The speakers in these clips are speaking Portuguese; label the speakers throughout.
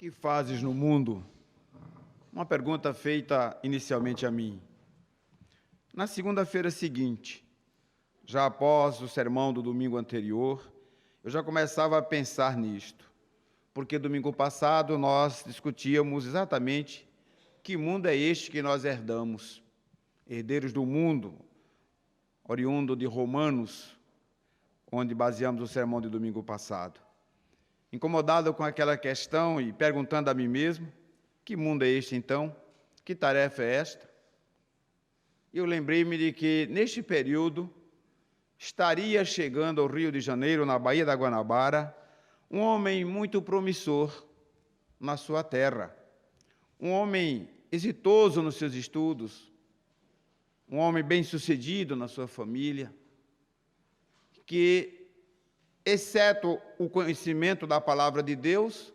Speaker 1: que fazes no mundo? Uma pergunta feita inicialmente a mim. Na segunda-feira seguinte, já após o sermão do domingo anterior, eu já começava a pensar nisto, porque domingo passado nós discutíamos exatamente que mundo é este que nós herdamos, herdeiros do mundo, oriundo de Romanos, onde baseamos o sermão de domingo passado. Incomodado com aquela questão e perguntando a mim mesmo, que mundo é este então? Que tarefa é esta? Eu lembrei-me de que, neste período, estaria chegando ao Rio de Janeiro, na Baía da Guanabara, um homem muito promissor na sua terra, um homem exitoso nos seus estudos, um homem bem-sucedido na sua família, que, exceto o conhecimento da palavra de Deus,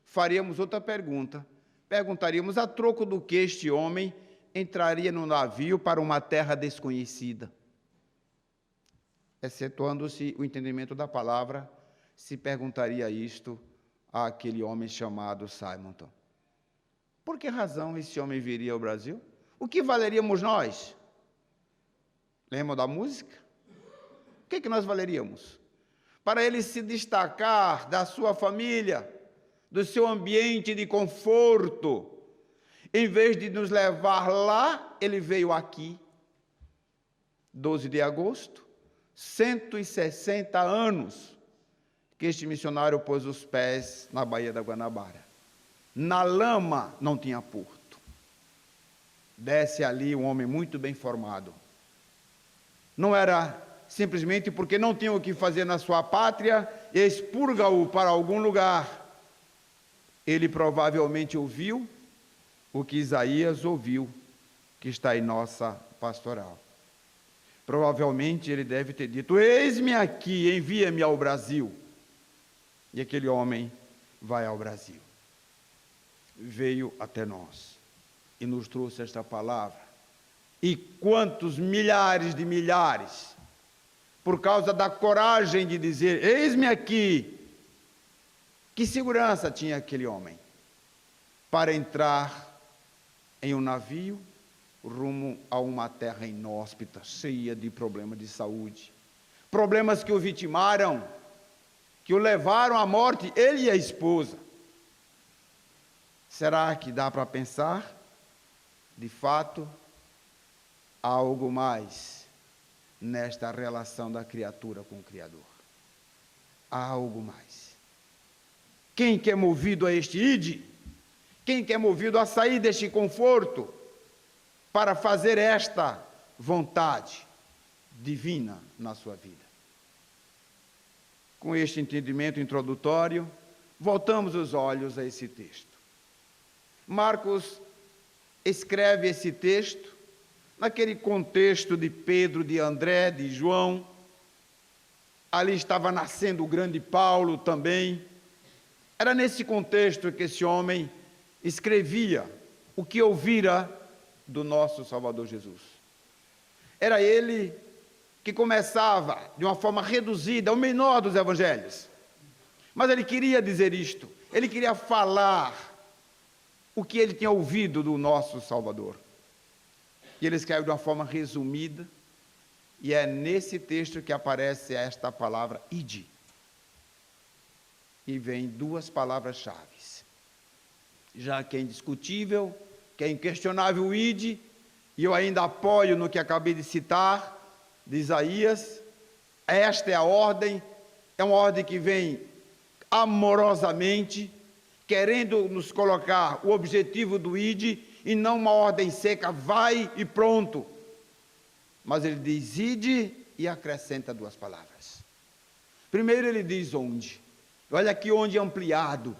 Speaker 1: faríamos outra pergunta. Perguntaríamos a troco do que este homem entraria no navio para uma terra desconhecida. Excetuando-se o entendimento da palavra, se perguntaria isto àquele homem chamado Simonton. Por que razão esse homem viria ao Brasil? O que valeríamos nós? Lembram da música? O que nós valeríamos? Para ele se destacar da sua família, do seu ambiente de conforto, em vez de nos levar lá, ele veio aqui. 12 de agosto, 160 anos que este missionário pôs os pés na Baía da Guanabara. Na lama não tinha porto. Desce ali um homem muito bem formado. Não era simplesmente porque não tinha o que fazer na sua pátria, expurga-o para algum lugar. Ele provavelmente ouviu o que Isaías ouviu, que está em nossa pastoral. Provavelmente ele deve ter dito: eis-me aqui, envia-me ao Brasil. E aquele homem vai ao Brasil. Veio até nós e nos trouxe esta palavra. E quantos milhares de milhares, por causa da coragem de dizer: eis-me aqui. Que segurança tinha aquele homem para entrar em um navio rumo a uma terra inóspita, cheia de problemas de saúde, problemas que o vitimaram, que o levaram à morte, ele e a esposa. Será que dá para pensar? De fato, há algo mais nesta relação da criatura com o Criador. Há algo mais. Quem que é movido a este ide? Quem que é movido a sair deste conforto para fazer esta vontade divina na sua vida? Com este entendimento introdutório, voltamos os olhos a esse texto. Marcos escreve esse texto naquele contexto de Pedro, de André, de João. Ali estava nascendo o grande Paulo também. Era nesse contexto que esse homem escrevia o que ouvira do nosso Salvador Jesus. Era ele que começava de uma forma reduzida, o menor dos evangelhos. Mas ele queria dizer isto, ele queria falar o que ele tinha ouvido do nosso Salvador. E ele escreve de uma forma resumida, e é nesse texto que aparece esta palavra, ide. E vem duas palavras-chave. Já que é indiscutível, que é inquestionável o ide, e eu ainda apoio no que acabei de citar, de Isaías, esta é a ordem, é uma ordem que vem amorosamente, querendo nos colocar o objetivo do ide, e não uma ordem seca, vai e pronto. Mas ele diz ide e acrescenta duas palavras. Primeiro ele diz onde. Olha aqui onde ampliado.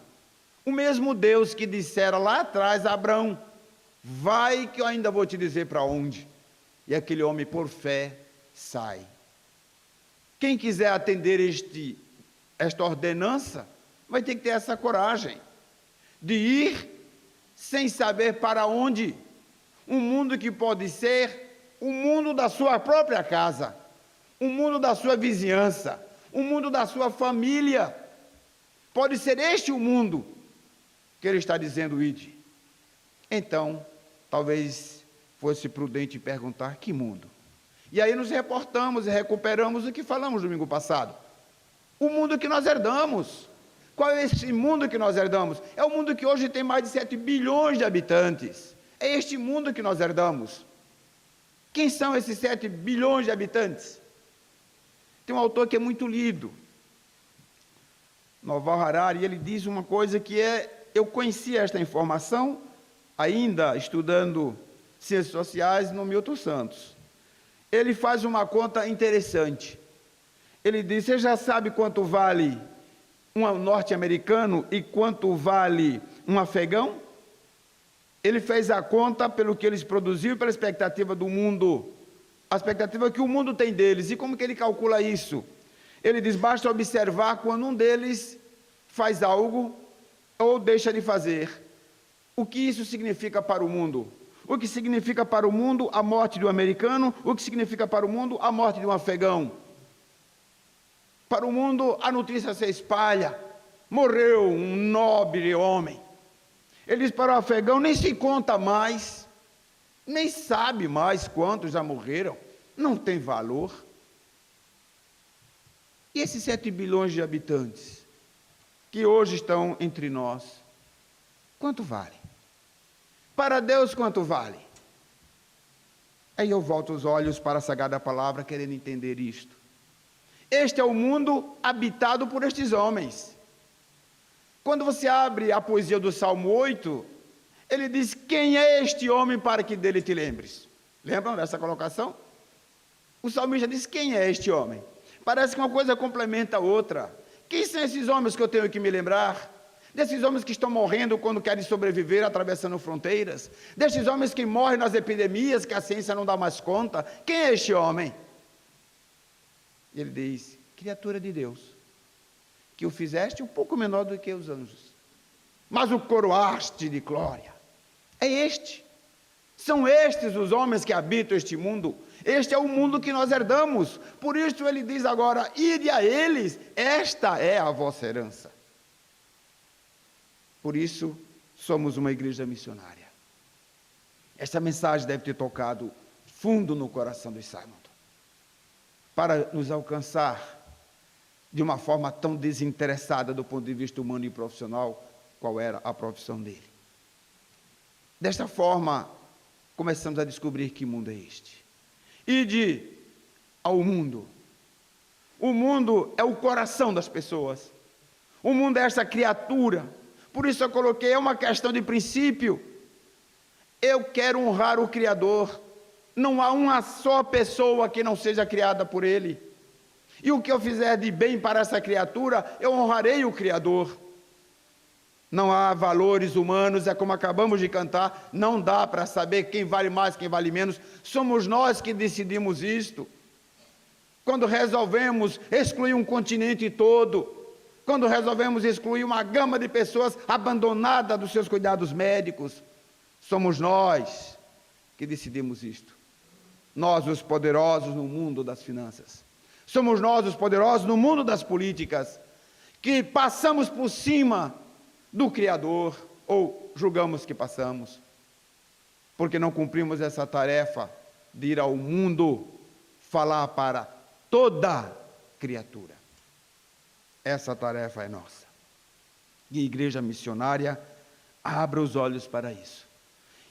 Speaker 1: O mesmo Deus que dissera lá atrás a Abraão: vai que eu ainda vou te dizer para onde. E aquele homem por fé sai. Quem quiser atender esta ordenança, vai ter que ter essa coragem de ir sem saber para onde. Um mundo que pode ser o mundo da sua própria casa, o mundo da sua vizinhança, o mundo da sua família. Pode ser este o mundo que ele está dizendo ide. Então, talvez fosse prudente perguntar: que mundo? E aí nos reportamos e recuperamos o que falamos domingo passado. O mundo que nós herdamos. Qual é esse mundo que nós herdamos? É o mundo que hoje tem mais de 7 bilhões de habitantes. É este mundo que nós herdamos. Quem são esses 7 bilhões de habitantes? Tem um autor que é muito lido, Yuval Harari, e ele diz uma coisa que eu conhecia esta informação, ainda estudando Ciências Sociais no Milton Santos. Ele faz uma conta interessante. Ele diz: você já sabe quanto vale um norte-americano e quanto vale um afegão? Ele fez a conta pelo que eles produziram, pela expectativa do mundo, a expectativa que o mundo tem deles. E como que ele calcula isso? Ele diz: basta observar quando um deles faz algo ou deixa de fazer. O que isso significa para o mundo? O que significa para o mundo a morte de um americano? O que significa para o mundo a morte de um afegão? Para o mundo, a notícia se espalha: morreu um nobre homem. Ele diz para o afegão: nem se conta mais, nem sabe mais quantos já morreram, não tem valor. E esses 7 bilhões de habitantes, que hoje estão entre nós, quanto vale? Para Deus, quanto vale? Aí eu volto os olhos para a Sagrada Palavra, querendo entender isto. Este é o mundo habitado por estes homens. Quando você abre a poesia do Salmo 8, ele diz: quem é este homem para que dele te lembres? Lembram dessa colocação? O salmista diz: quem é este homem? Parece que uma coisa complementa a outra. Quem são esses homens que eu tenho que me lembrar? Desses homens que estão morrendo quando querem sobreviver atravessando fronteiras? Desses homens que morrem nas epidemias que a ciência não dá mais conta? Quem é este homem? E ele diz: criatura de Deus, que o fizeste um pouco menor do que os anjos, mas o coroaste de glória. É este. São estes os homens que habitam este mundo. Este é o mundo que nós herdamos. Por isso ele diz agora: ide a eles, esta é a vossa herança. Por isso somos uma igreja missionária. Esta mensagem deve ter tocado fundo no coração de Simon, para nos alcançar de uma forma tão desinteressada do ponto de vista humano e profissional, qual era a profissão dele. Desta forma, começamos a descobrir que mundo é este. Ide ao mundo. O mundo é o coração das pessoas. O mundo é essa criatura. Por isso eu coloquei, é uma questão de princípio. Eu quero honrar o Criador. Não há uma só pessoa que não seja criada por Ele. E o que eu fizer de bem para essa criatura, eu honrarei o Criador. Não há valores humanos, é como acabamos de cantar, não dá para saber quem vale mais, quem vale menos. Somos nós que decidimos isto. Quando resolvemos excluir um continente todo, quando resolvemos excluir uma gama de pessoas abandonadas dos seus cuidados médicos, somos nós que decidimos isto. Nós, os poderosos no mundo das finanças. Somos nós, os poderosos no mundo das políticas, que passamos por cima do Criador, ou julgamos que passamos, porque não cumprimos essa tarefa de ir ao mundo falar para toda criatura. Essa tarefa é nossa. E a igreja missionária abre os olhos para isso.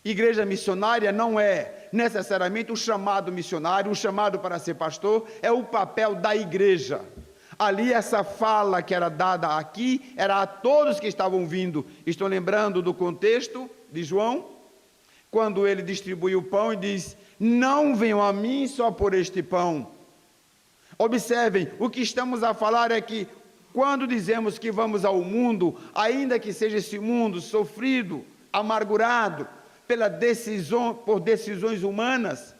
Speaker 1: Igreja missionária não é necessariamente o chamado missionário, o chamado para ser pastor, é o papel da igreja. Ali essa fala que era dada aqui, era a todos que estavam vindo. Estão lembrando do contexto de João? Quando ele distribui o pão e diz: não venham a mim só por este pão. Observem, o que estamos a falar é que quando dizemos que vamos ao mundo, ainda que seja esse mundo sofrido, amargurado, por decisões humanas,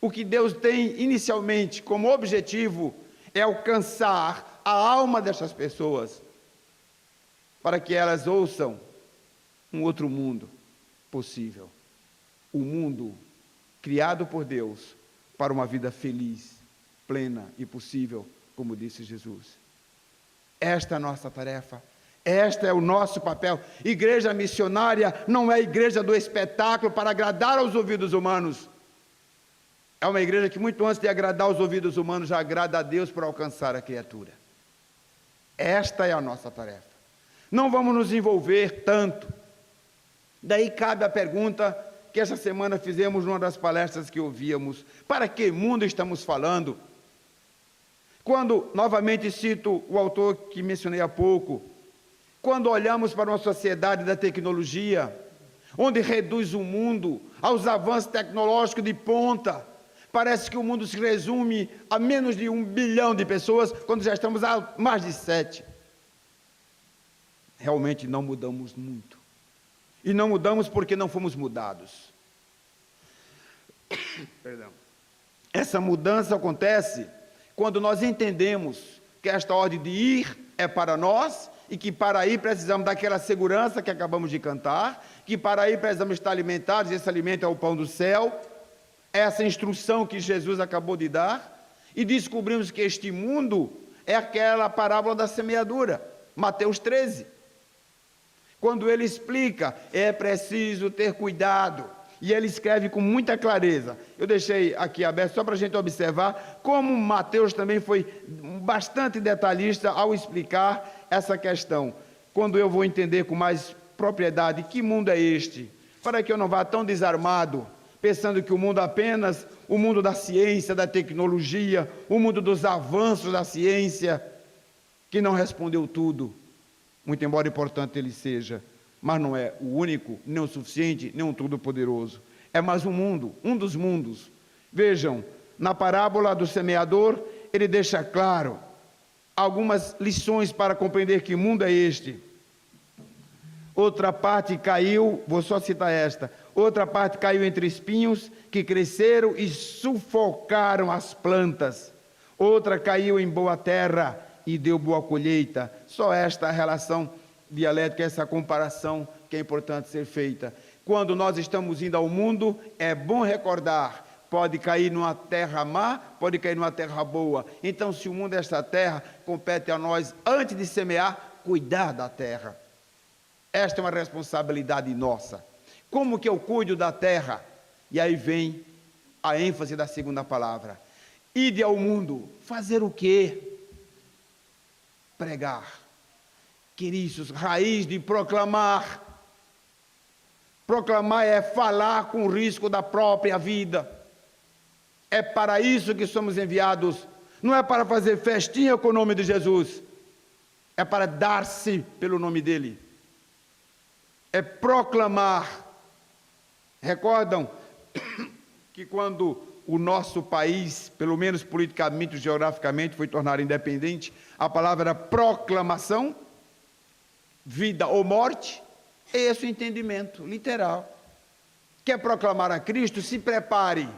Speaker 1: o que Deus tem inicialmente como objetivo é alcançar a alma dessas pessoas, para que elas ouçam um outro mundo possível, o mundo criado por Deus para uma vida feliz, plena e possível, como disse Jesus. Esta é a nossa tarefa, Este é o nosso papel. Igreja missionária não é igreja do espetáculo para agradar aos ouvidos humanos. É uma igreja que muito antes de agradar aos ouvidos humanos, já agrada a Deus para alcançar a criatura. Esta é a nossa tarefa. Não vamos nos envolver tanto. Daí cabe a pergunta que essa semana fizemos numa das palestras que ouvíamos. Para que mundo estamos falando? Quando, novamente cito o autor que mencionei há pouco, quando olhamos para uma sociedade da tecnologia, onde reduz o mundo aos avanços tecnológicos de ponta, parece que o mundo se resume a menos de 1 bilhão de pessoas, quando já estamos a mais de 7. Realmente não mudamos muito. E não mudamos porque não fomos mudados. Perdão. Essa mudança acontece quando nós entendemos que esta ordem de ir é para nós, e que para ir precisamos daquela segurança que acabamos de cantar, que para ir precisamos estar alimentados, e esse alimento é o pão do céu, essa instrução que Jesus acabou de dar, e descobrimos que este mundo é aquela parábola da semeadura, Mateus 13, quando ele explica, é preciso ter cuidado, e ele escreve com muita clareza. Eu deixei aqui aberto só para a gente observar como Mateus também foi bastante detalhista ao explicar essa questão. Quando eu vou entender com mais propriedade que mundo é este, para que eu não vá tão desarmado, pensando que o mundo apenas, o mundo da ciência, da tecnologia, o mundo dos avanços da ciência, que não respondeu tudo, muito embora importante ele seja, mas não é o único, nem o suficiente, nem um todo-poderoso. É mais um mundo, um dos mundos. Vejam, na parábola do semeador, ele deixa claro algumas lições para compreender que mundo é este. Outra parte caiu, vou só citar esta, outra parte caiu entre espinhos que cresceram e sufocaram as plantas. Outra caiu em boa terra e deu boa colheita. Só esta relação dialética, essa comparação que é importante ser feita. Quando nós estamos indo ao mundo, é bom recordar, pode cair numa terra má, pode cair numa terra boa. Então, se o mundo é esta terra, compete a nós, antes de semear, cuidar da terra. Esta é uma responsabilidade nossa. Como que eu cuido da terra? E aí vem a ênfase da segunda palavra. Ide ao mundo, fazer o quê? Pregar. Queridos, raiz de proclamar. Proclamar é falar com o risco da própria vida. É para isso que somos enviados. Não é para fazer festinha com o nome de Jesus. É para dar-se pelo nome dele. É proclamar. Recordam que quando o nosso país, pelo menos politicamente e geograficamente, foi tornar independente, a palavra era proclamação, vida ou morte, é esse o entendimento literal. Quer proclamar a Cristo? Se prepare.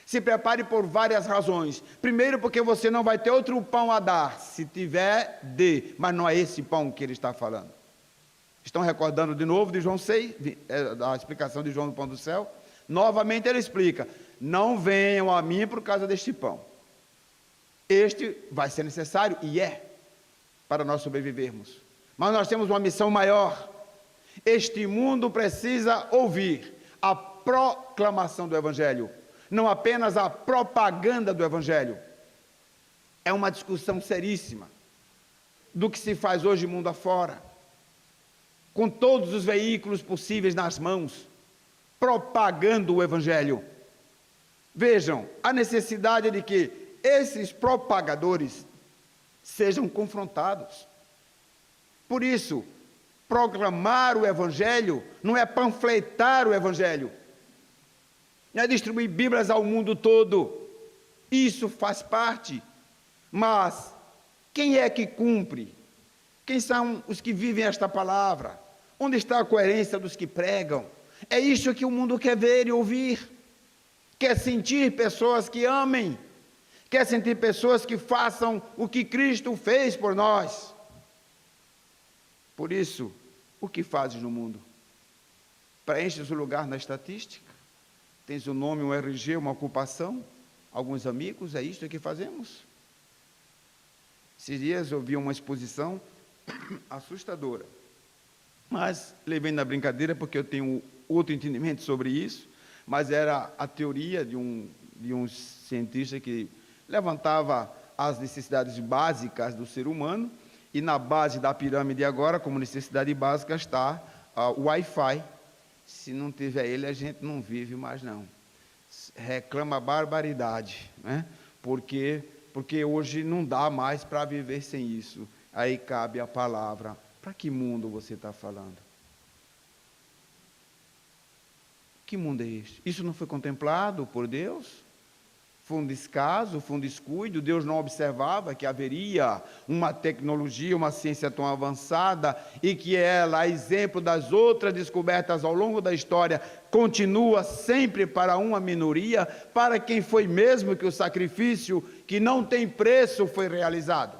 Speaker 1: Se prepare por várias razões. Primeiro, porque você não vai ter outro pão a dar. Se tiver, dê. Mas não é esse pão que ele está falando. Estão recordando de novo de João 6, a explicação de João do pão do céu? Novamente ele explica, não venham a mim por causa deste pão. Este vai ser necessário, e é, para nós sobrevivermos. Mas nós temos uma missão maior. Este mundo precisa ouvir a proclamação do Evangelho, não apenas a propaganda do Evangelho. É uma discussão seríssima do que se faz hoje mundo afora, com todos os veículos possíveis nas mãos, propagando o Evangelho. Vejam, a necessidade de que esses propagadores sejam confrontados. Por isso, proclamar o Evangelho não é panfletar o Evangelho, não é distribuir Bíblias ao mundo todo. Isso faz parte, mas quem é que cumpre? Quem são os que vivem esta palavra? Onde está a coerência dos que pregam? É isso que o mundo quer ver e ouvir. Quer sentir pessoas que amem, quer sentir pessoas que façam o que Cristo fez por nós. Por isso, o que fazes no mundo? Preenches o lugar na estatística? Tens um nome, um RG, uma ocupação? Alguns amigos? É isto que fazemos? Esses dias eu vi uma exposição assustadora. Mas levei na brincadeira porque eu tenho outro entendimento sobre isso, mas era a teoria de um cientista que levantava as necessidades básicas do ser humano, e na base da pirâmide agora, como necessidade básica, está o Wi-Fi. Se não tiver ele, a gente não vive mais não. Reclama barbaridade, né? Porque hoje não dá mais para viver sem isso. Aí cabe a palavra. Para que mundo você está falando? Que mundo é este? Isso não foi contemplado por Deus? Foi um descaso, foi um descuido? Deus não observava que haveria uma tecnologia, uma ciência tão avançada e que ela, a exemplo das outras descobertas ao longo da história, continua sempre para uma minoria, para quem foi mesmo que o sacrifício que não tem preço foi realizado?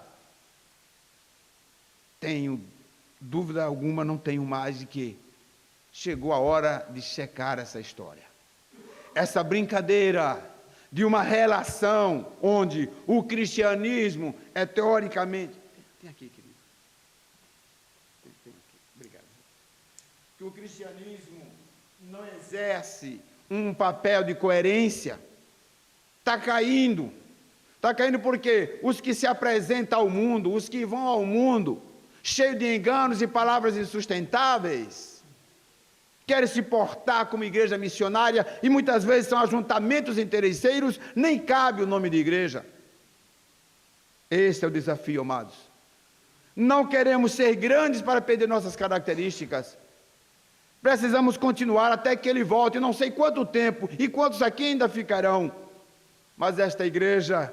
Speaker 1: Tenho dúvida alguma, não tenho mais, de que chegou a hora de checar essa história. Essa brincadeira de uma relação onde o cristianismo é teoricamente... Tem aqui, querido. Tem aqui, obrigado. Que o cristianismo não exerce um papel de coerência. Está caindo. Está caindo porque os que se apresentam ao mundo, os que vão ao mundo, cheio de enganos e palavras insustentáveis, querem se portar como igreja missionária, e muitas vezes são ajuntamentos interesseiros, nem cabe o nome de igreja. Esse é o desafio, amados. Não queremos ser grandes para perder nossas características. Precisamos continuar até que ele volte, não sei quanto tempo, e quantos aqui ainda ficarão, mas esta igreja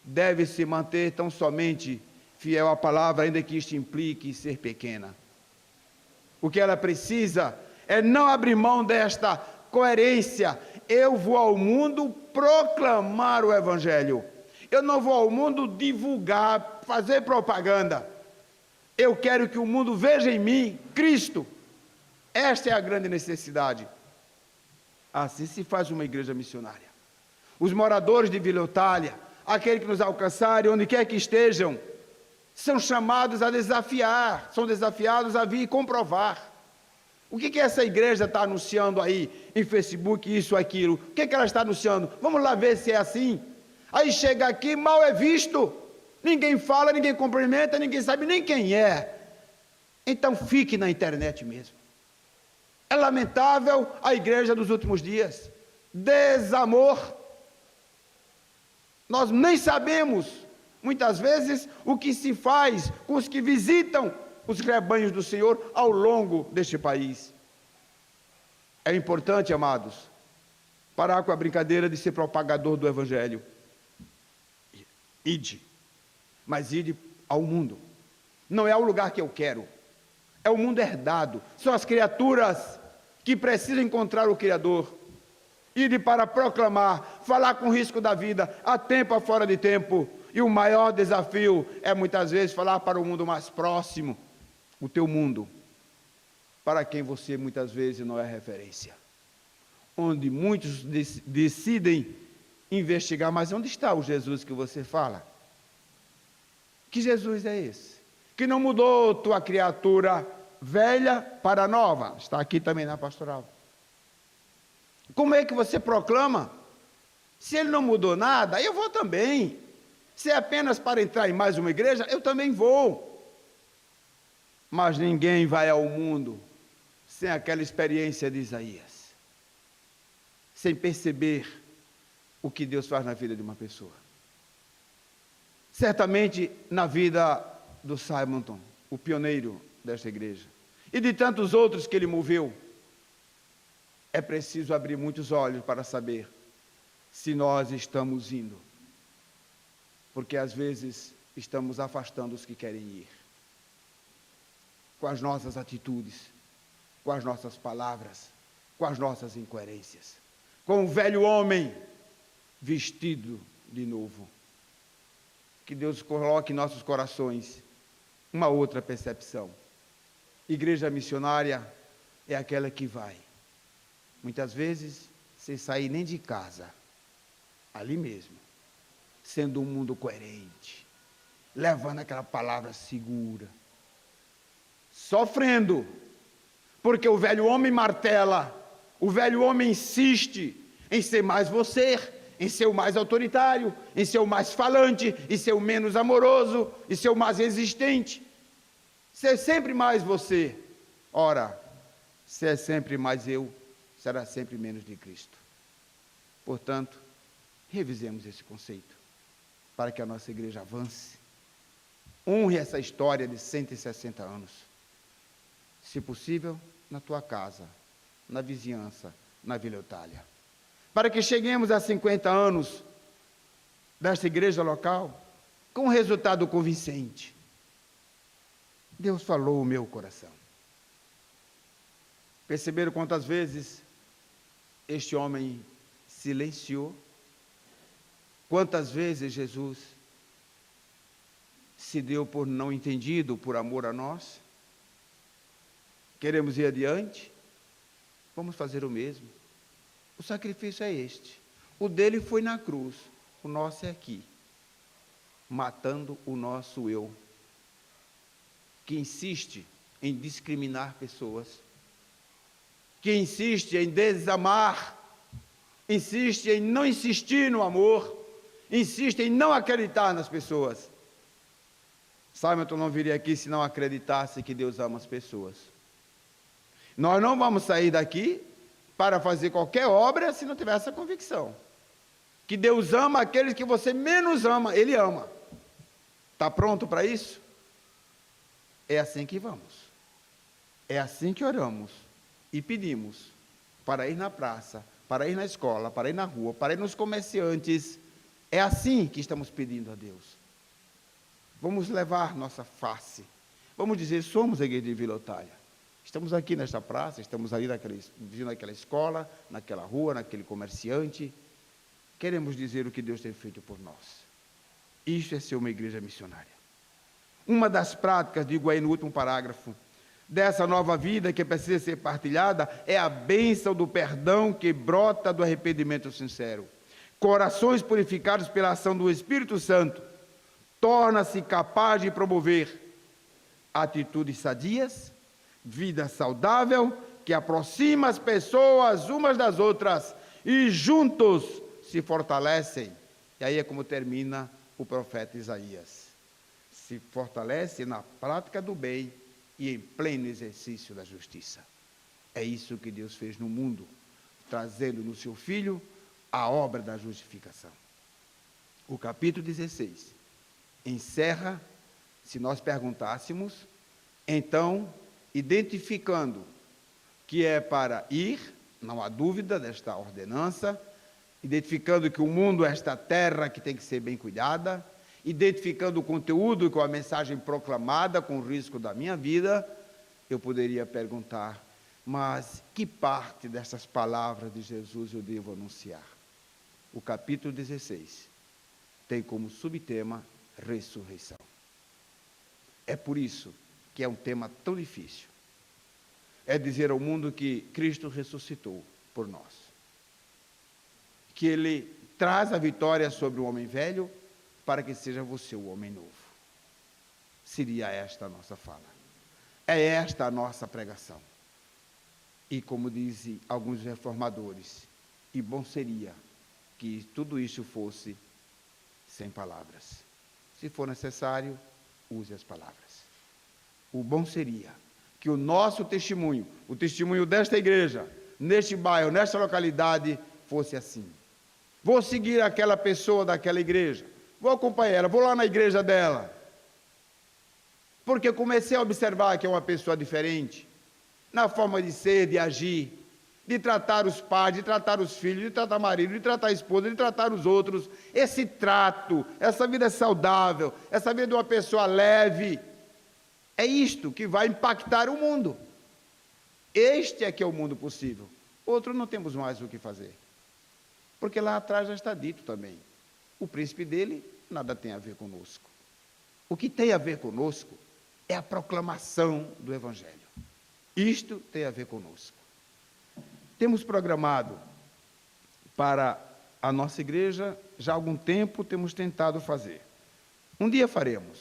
Speaker 1: deve se manter tão somente fiel à palavra, ainda que isto implique ser pequena. O que ela precisa é não abrir mão desta coerência. Eu vou ao mundo proclamar o Evangelho. Eu não vou ao mundo divulgar, fazer propaganda. Eu quero que o mundo veja em mim Cristo. Esta é a grande necessidade. Assim se faz uma igreja missionária. Os moradores de Vila Eutália, aqueles que nos alcançarem, onde quer que estejam, são chamados a desafiar, são desafiados a vir e comprovar. O que essa igreja está anunciando aí em Facebook, isso, aquilo? O que ela está anunciando? Vamos lá ver se é assim. Aí chega aqui, mal é visto. Ninguém fala, ninguém cumprimenta, ninguém sabe nem quem é. Então fique na internet mesmo. É lamentável a igreja dos últimos dias. Desamor. Nós nem sabemos, muitas vezes, o que se faz com os que visitam os rebanhos do Senhor ao longo deste país. É importante, amados, parar com a brincadeira de ser propagador do Evangelho. Ide, mas ide ao mundo. Não é ao lugar que eu quero, é o mundo herdado, são as criaturas que precisam encontrar o Criador. Ide para proclamar, falar com risco da vida, a tempo, a fora de tempo. E o maior desafio é muitas vezes falar para o mundo mais próximo, o teu mundo, para quem você muitas vezes não é referência. Onde muitos decidem investigar, mas onde está o Jesus que você fala? Que Jesus é esse? Que não mudou tua criatura velha para nova? Está aqui também na pastoral. Como é que você proclama? Se ele não mudou nada, eu vou também. Se é apenas para entrar em mais uma igreja, eu também vou. Mas ninguém vai ao mundo sem aquela experiência de Isaías, sem perceber o que Deus faz na vida de uma pessoa. Certamente na vida do Simonton, o pioneiro desta igreja, e de tantos outros que ele moveu, é preciso abrir muitos olhos para saber se nós estamos indo, porque às vezes estamos afastando os que querem ir, com as nossas atitudes, com as nossas palavras, com as nossas incoerências, com o velho homem vestido de novo. Que Deus coloque em nossos corações uma outra percepção. Igreja missionária é aquela que vai, muitas vezes, sem sair nem de casa, ali mesmo, sendo um mundo coerente, levando aquela palavra segura, sofrendo, porque o velho homem martela, o velho homem insiste em ser mais você, em ser o mais autoritário, em ser o mais falante, em ser o menos amoroso, em ser o mais resistente, ser sempre mais você. Ora, se é sempre mais eu, será sempre menos de Cristo. Portanto, revisemos esse conceito, para que a nossa igreja avance. Honre essa história de 160 anos. Se possível, na tua casa, na vizinhança, na Vila Eutália. Para que cheguemos a 50 anos desta igreja local, com um resultado convincente. Deus falou o meu coração. Perceberam quantas vezes este homem silenciou? Quantas vezes Jesus se deu por não entendido, por amor a nós? Queremos ir adiante? Vamos fazer o mesmo. O sacrifício é este. O dele foi na cruz, o nosso é aqui, matando o nosso eu, que insiste em discriminar pessoas, que insiste em desamar, insiste em não insistir no amor, insiste em não acreditar nas pessoas. Simonton não viria aqui se não acreditasse que Deus ama as pessoas. Nós não vamos sair daqui para fazer qualquer obra se não tiver essa convicção. Que Deus ama aqueles que você menos ama, Ele ama. Está pronto para isso? É assim que vamos. É assim que oramos e pedimos para ir na praça, para ir na escola, para ir na rua, para ir nos comerciantes. É assim que estamos pedindo a Deus. Vamos levar nossa face. Vamos dizer, somos a igreja de Vila Eutália. Estamos aqui nesta praça, estamos ali vindo naquela escola, naquela rua, naquele comerciante. Queremos dizer o que Deus tem feito por nós. Isso é ser uma igreja missionária. Uma das práticas, digo aí no último parágrafo, dessa nova vida que precisa ser partilhada, é a bênção do perdão que brota do arrependimento sincero. Corações purificados pela ação do Espírito Santo, torna-se capaz de promover atitudes sadias, vida saudável, que aproxima as pessoas umas das outras e juntos se fortalecem. E aí é como termina o profeta Isaías. Se fortalece na prática do bem e em pleno exercício da justiça. É isso que Deus fez no mundo, trazendo no seu Filho a obra da justificação. O capítulo 16 encerra, se nós perguntássemos, então, identificando que é para ir, não há dúvida desta ordenança, identificando que o mundo é esta terra que tem que ser bem cuidada, identificando o conteúdo com a mensagem proclamada, com o risco da minha vida, eu poderia perguntar, mas que parte dessas palavras de Jesus eu devo anunciar? O capítulo 16 tem como subtema ressurreição. É por isso que é um tema tão difícil. É dizer ao mundo que Cristo ressuscitou por nós. Que Ele traz a vitória sobre o homem velho para que seja você o homem novo. Seria esta a nossa fala. É esta a nossa pregação. E como dizem alguns reformadores, e bom seria que tudo isso fosse sem palavras. Se for necessário, use as palavras. O bom seria que o nosso testemunho, o testemunho desta igreja, neste bairro, nesta localidade, fosse assim. Vou seguir aquela pessoa daquela igreja, vou acompanhar ela, vou lá na igreja dela, porque comecei a observar que é uma pessoa diferente, na forma de ser, de agir, de tratar os pais, de tratar os filhos, de tratar o marido, de tratar a esposa, de tratar os outros. Esse trato, essa vida saudável, essa vida de uma pessoa leve, é isto que vai impactar o mundo. Este é que é o mundo possível. Outro não temos mais o que fazer. Porque lá atrás já está dito também. O príncipe dele nada tem a ver conosco. O que tem a ver conosco é a proclamação do Evangelho. Isto tem a ver conosco. Temos programado para a nossa igreja, já há algum tempo temos tentado fazer. Um dia faremos.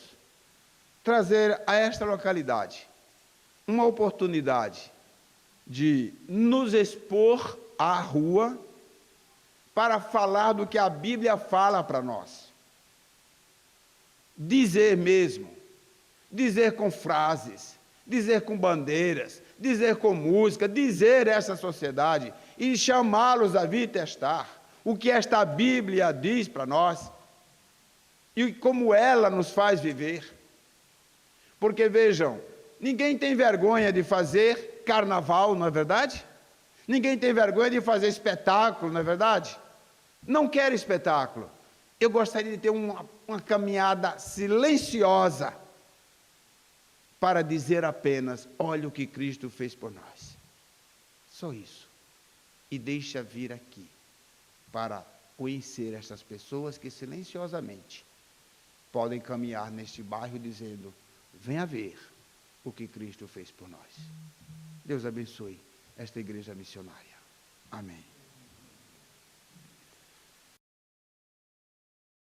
Speaker 1: Trazer a esta localidade uma oportunidade de nos expor à rua para falar do que a Bíblia fala para nós. Dizer mesmo, dizer com frases, dizer com bandeiras, dizer com música, dizer essa sociedade e chamá-los a vir testar o que esta Bíblia diz para nós e como ela nos faz viver. Porque vejam, ninguém tem vergonha de fazer carnaval, não é verdade? Ninguém tem vergonha de fazer espetáculo, não é verdade? Não quero espetáculo. Eu gostaria de ter uma caminhada silenciosa para dizer apenas: olha o que Cristo fez por nós. Só isso. E deixa vir aqui para conhecer essas pessoas que silenciosamente podem caminhar neste bairro dizendo: venha ver o que Cristo fez por nós. Deus abençoe esta igreja missionária. Amém.